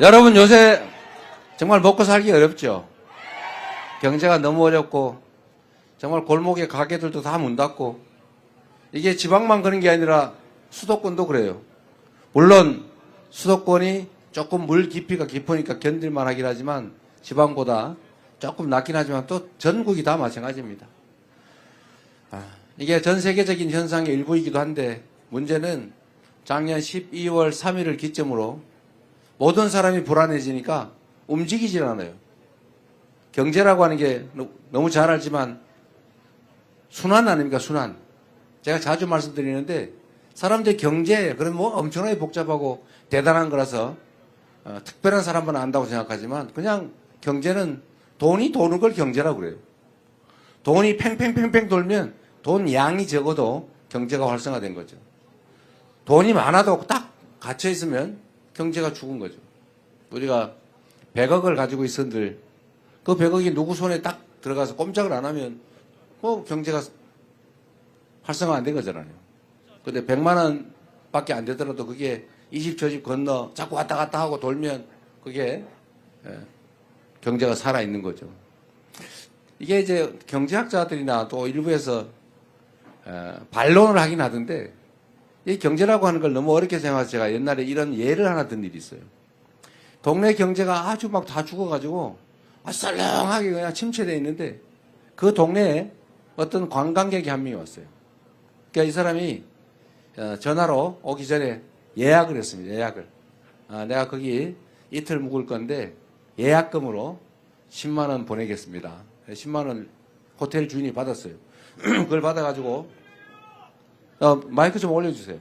여러분 요새 정말 먹고 살기 어렵죠. 경제가 너무 어렵고 정말 골목에 가게들도 다 문 닫고 이게 지방만 그런 게 아니라 수도권도 그래요. 물론 수도권이 조금 물 깊이가 깊으니까 견딜만 하긴 하지만 지방보다 조금 낮긴 하지만 또 전국이 다 마찬가지입니다. 이게 전 세계적인 현상의 일부이기도 한데 문제는 작년 12월 3일을 기점으로 모든 사람이 불안해지니까 움직이질 않아요. 경제라고 하는 게 너무 잘 알지만 순환 아닙니까? 순환. 제가 자주 말씀드리는데 사람들이 경제 그런 뭐 엄청나게 복잡하고 대단한 거라서 특별한 사람만 안다고 생각하지만 그냥 경제는 돈이 도는 걸 경제라고 그래요. 돈이 팽팽팽팽 돌면 돈 양이 적어도 경제가 활성화된 거죠. 돈이 많아도 딱 갇혀 있으면 경제가 죽은 거죠. 우리가 100억을 가지고 있었는데 그 100억이 누구 손에 딱 들어가서 꼼짝을 안 하면 뭐 경제가 활성화 안 된 거잖아요. 근데 100만 원 밖에 안 되더라도 그게 이 집 저 집 건너 자꾸 왔다 갔다 하고 돌면 그게 경제가 살아있는 거죠. 이게 이제 경제학자들이나 또 일부에서 반론을 하긴 하던데 이 경제라고 하는 걸 너무 어렵게 생각해서 제가 옛날에 이런 예를 하나 든 일이 있어요. 동네 경제가 아주 막 다 죽어가지고 썰렁하게 그냥 침체되어 있는데 그 동네에 어떤 관광객이 한 명이 왔어요. 그러니까 이 사람이 전화로 오기 전에 예약을 했습니다. 예약을. 내가 거기 이틀 묵을 건데 예약금으로 10만 원 보내겠습니다. 10만 원 호텔 주인이 받았어요. 그걸 받아가지고 마이크 좀 올려주세요.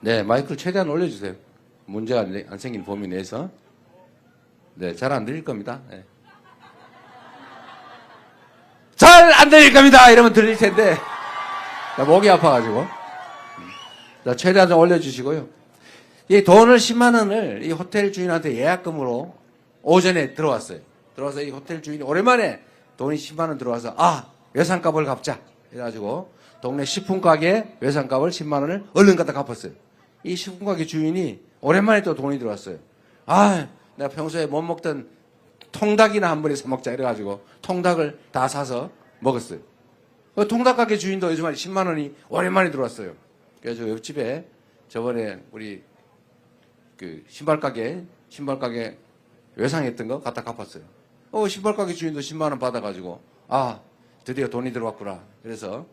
네, 마이크를 최대한 올려주세요. 문제가 안 생긴 범위 내에서. 네, 잘 안 들릴 겁니다. 네. 잘 안 들릴 겁니다. 이러면 들릴 텐데. 목이 아파가지고. 최대한 좀 올려주시고요. 이 돈을 10만 원을 이 호텔 주인한테 예약금으로 오전에 들어왔어요. 들어와서 이 호텔 주인이 오랜만에 돈이 10만 원 들어와서 외상값을 갚자. 그래가지고 동네 식품 가게 외상값을 10만 원을 얼른 갖다 갚았어요. 이 식품 가게 주인이 오랜만에 또 돈이 들어왔어요. 내가 평소에 못 먹던 통닭이나 한 번에 사 먹자 이래가지고 통닭을 다 사서 먹었어요. 통닭 가게 주인도 요즘 10만 원이 오랜만에 들어왔어요. 그래서 옆집에 저번에 우리 그 신발 가게 외상했던 거 갖다 갚았어요. 신발 가게 주인도 10만 원 받아가지고 드디어 돈이 들어왔구나. 그래서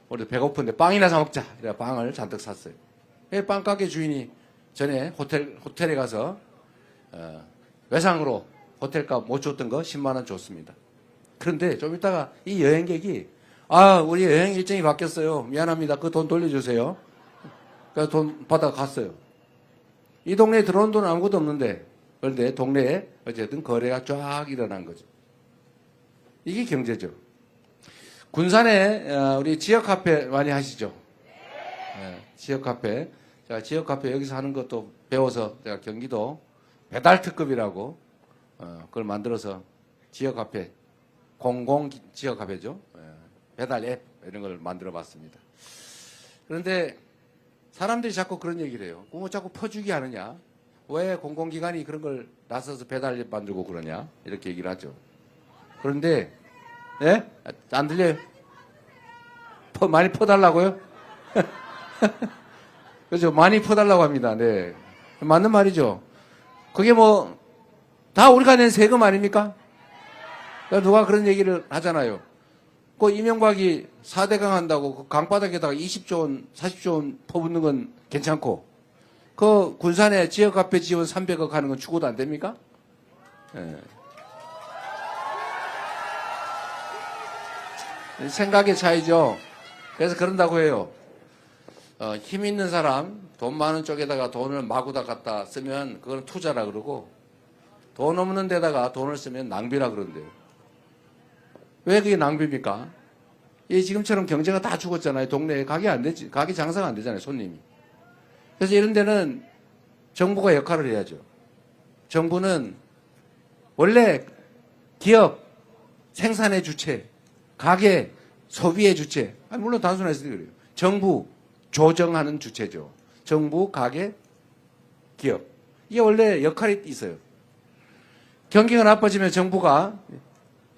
우리 배고픈데 빵이나 사 먹자. 이래 빵을 잔뜩 샀어요. 빵 가게 주인이 전에 호텔에 가서 외상으로 호텔값 못 줬던 거 10만 원 줬습니다. 그런데 좀 이따가 이 여행객이 우리 여행 일정이 바뀌었어요. 미안합니다. 그 돈 돌려주세요. 그래서 돈 받아 갔어요. 이 동네에 들어온 돈은 아무것도 없는데 그런데 동네에 어쨌든 거래가 쫙 일어난 거죠. 이게 경제죠. 군산에 우리 지역 카페 많이 하시죠? 네, 지역 카페. 제가 지역 카페 여기서 하는 것도 배워서 제가 경기도 배달 특급이라고 그걸 만들어서 지역 카페, 공공 지역 카페죠. 배달 앱 이런 걸 만들어 봤습니다. 그런데 사람들이 자꾸 그런 얘기를 해요. 뭐 자꾸 퍼주기 하느냐? 왜 공공기관이 그런 걸 나서서 배달 앱 만들고 그러냐? 이렇게 얘기를 하죠. 그런데 예? 안 들려요? 많이 퍼달라고요? 그렇죠. 많이 퍼달라고 합니다. 네. 맞는 말이죠. 그게 다 우리가 낸 세금 아닙니까? 누가 그런 얘기를 하잖아요. 그 이명박이 4대강 한다고 그 강바닥에다가 20조 원, 40조 원 퍼붓는 건 괜찮고, 그 군산에 지역 카페 지원 300억 하는 건 추구도 안 됩니까? 네. 생각의 차이죠. 그래서 그런다고 해요. 힘 있는 사람, 돈 많은 쪽에다가 돈을 마구다 갖다 쓰면 그건 투자라 그러고, 돈 없는 데다가 돈을 쓰면 낭비라 그런대요. 왜 그게 낭비입니까? 지금처럼 경제가 다 죽었잖아요. 동네에 가게 장사가 안 되잖아요, 손님이. 그래서 이런 데는 정부가 역할을 해야죠. 정부는 원래 기업, 생산의 주체, 가게, 소비의 주체, 물론 단순해서 그래요. 정부, 조정하는 주체죠. 정부, 가게, 기업. 이게 원래 역할이 있어요. 경기가 나빠지면 정부가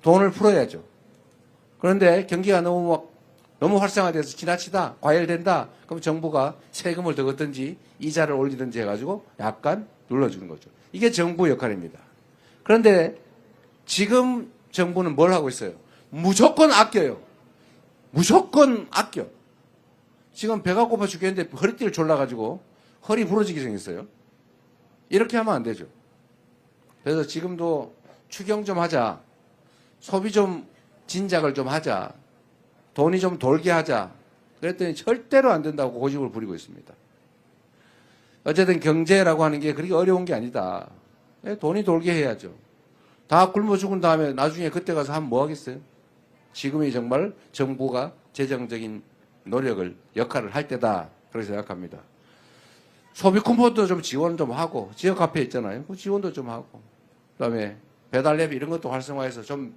돈을 풀어야죠. 그런데 경기가 너무 활성화돼서 지나치다, 과열된다, 그럼 정부가 세금을 더 걷든지 이자를 올리든지 해가지고 약간 눌러주는 거죠. 이게 정부 역할입니다. 그런데 지금 정부는 뭘 하고 있어요? 무조건 아껴요. 무조건 아껴. 지금 배가 고파 죽겠는데 허리띠를 졸라가지고 허리 부러지게 생겼어요. 이렇게 하면 안 되죠. 그래서 지금도 추경 좀 하자. 소비 좀 진작을 좀 하자. 돈이 좀 돌게 하자. 그랬더니 절대로 안 된다고 고집을 부리고 있습니다. 어쨌든 경제라고 하는 게 그렇게 어려운 게 아니다. 돈이 돌게 해야죠. 다 굶어 죽은 다음에 나중에 그때 가서 하면 뭐 하겠어요? 지금이 정말 정부가 재정적인 노력을, 역할을 할 때다. 그렇게 생각합니다. 소비 쿠폰도 좀 지원 좀 하고, 지역 카페 있잖아요. 그 지원도 좀 하고, 그 다음에 배달 앱 이런 것도 활성화해서 좀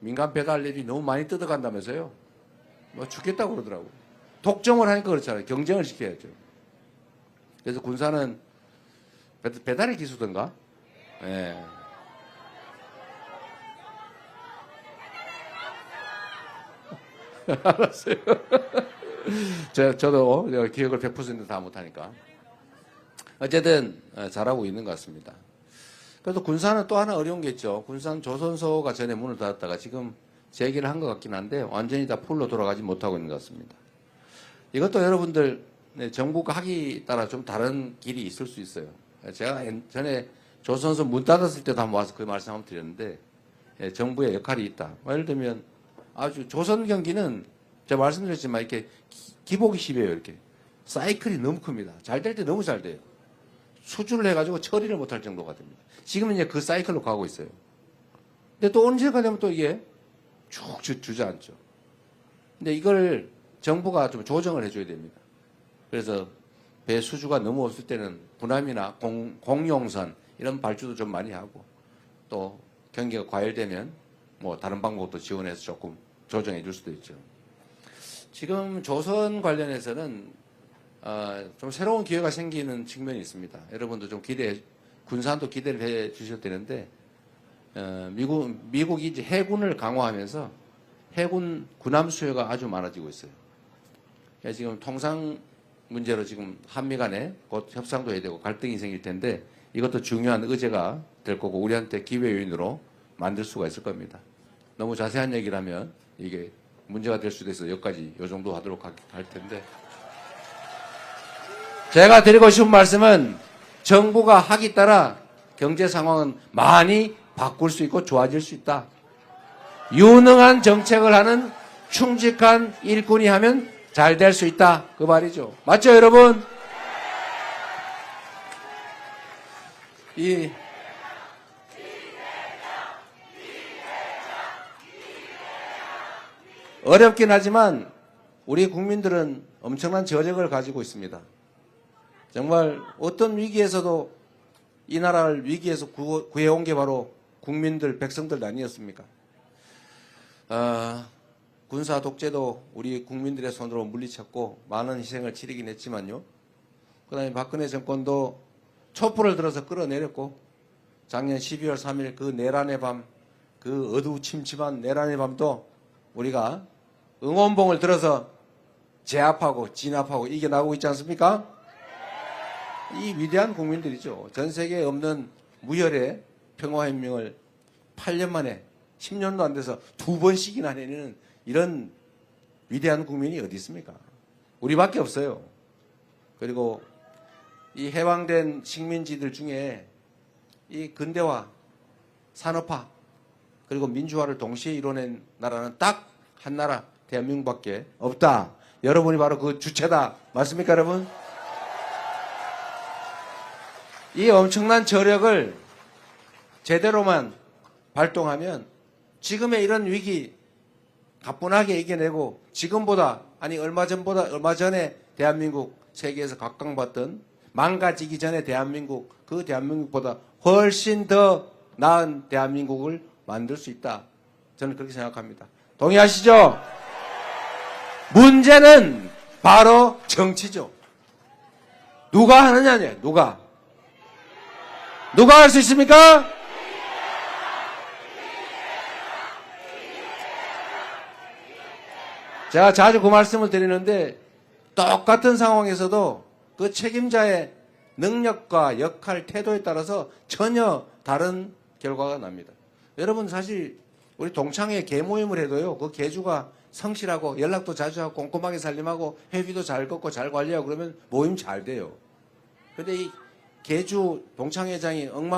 민간 배달 앱이 너무 많이 뜯어간다면서요. 뭐 죽겠다고 그러더라고요. 독점을 하니까 그렇잖아요. 경쟁을 시켜야죠. 그래서 군사는 배달의 기수던가? 예. 알았어요. 저도 기억을 100% 다 못하니까. 어쨌든 잘하고 있는 것 같습니다. 그래도 군사는 또 하나 어려운 게 있죠. 군산 조선소가 전에 문을 닫았다가 지금 재개를 한 것 같긴 한데 완전히 다 풀로 돌아가지 못하고 있는 것 같습니다. 이것도 여러분들 정부가 하기 따라 좀 다른 길이 있을 수 있어요. 제가 전에 조선소 문 닫았을 때도 한번 와서 그 말씀 한번 드렸는데 정부의 역할이 있다. 예를 들면 아주 조선 경기는 제가 말씀드렸지만 이렇게 기복이 심해요. 이렇게 사이클이 너무 큽니다. 잘 될 때 너무 잘 돼요. 수주를 해가지고 처리를 못할 정도가 됩니다. 지금은 이제 그 사이클로 가고 있어요. 근데 또 언제가 되면 또 이게 쭉 주저앉죠. 근데 이걸 정부가 좀 조정을 해줘야 됩니다. 그래서 배 수주가 너무 없을 때는 군함이나 공용선 이런 발주도 좀 많이 하고 또 경기가 과열되면 뭐 다른 방법도 지원해서 조금 조정해 줄 수도 있죠. 지금 조선 관련해서는 좀 새로운 기회가 생기는 측면이 있습니다. 여러분도 좀 군산도 기대를 해 주셔야 되는데 미국이 이제 해군을 강화하면서 해군 군함 수요가 아주 많아지고 있어요. 지금 통상 문제로 지금 한미 간에 곧 협상도 해야 되고 갈등이 생길 텐데 이것도 중요한 의제가 될 거고 우리한테 기회 요인으로 만들 수가 있을 겁니다. 너무 자세한 얘기를 하면 이게 문제가 될 수도 있어서 여기까지 요 정도 하도록 할 텐데 제가 드리고 싶은 말씀은 정부가 하기 따라 경제 상황은 많이 바꿀 수 있고 좋아질 수 있다. 유능한 정책을 하는 충직한 일꾼이 하면 잘 될 수 있다. 그 말이죠. 맞죠, 여러분? 어렵긴 하지만 우리 국민들은 엄청난 저력을 가지고 있습니다. 정말 어떤 위기에서도 이 나라를 위기에서 구해온 게 바로 국민들, 백성들 아니었습니까? 군사 독재도 우리 국민들의 손으로 물리쳤고 많은 희생을 치르긴 했지만요. 그 다음에 박근혜 정권도 촛불을 들어서 끌어내렸고 작년 12월 3일 그 내란의 밤, 그 어두침침한 내란의 밤도 우리가 응원봉을 들어서 제압하고 진압하고 이겨나가고 있지 않습니까? 이 위대한 국민들이죠. 전 세계에 없는 무혈의 평화혁명을 8년 만에 10년도 안 돼서 2번씩이나 해내는 이런 위대한 국민이 어디 있습니까? 우리밖에 없어요. 그리고 이 해방된 식민지들 중에 이 근대화, 산업화, 그리고 민주화를 동시에 이뤄낸 나라는 딱 한 나라, 대한민국밖에 없다. 여러분이 바로 그 주체다. 맞습니까, 여러분? 이 엄청난 저력을 제대로만 발동하면 지금의 이런 위기 가뿐하게 이겨내고 지금보다 아니 얼마 전에 대한민국 세계에서 각광받던 망가지기 전에 대한민국 그 대한민국보다 훨씬 더 나은 대한민국을 만들 수 있다. 저는 그렇게 생각합니다. 동의하시죠? 문제는 바로 정치죠. 누가 하느냐냐, 누가. 누가 할 수 있습니까? 제가 자주 그 말씀을 드리는데 똑같은 상황에서도 그 책임자의 능력과 역할, 태도에 따라서 전혀 다른 결과가 납니다. 여러분 사실 우리 동창회 개모임을 해도요. 그 개주가 성실하고 연락도 자주 하고 꼼꼼하게 살림하고 회비도 잘 걷고 잘 관리하고 그러면 모임 잘 돼요. 근데 이 개주 동창회장이 엉망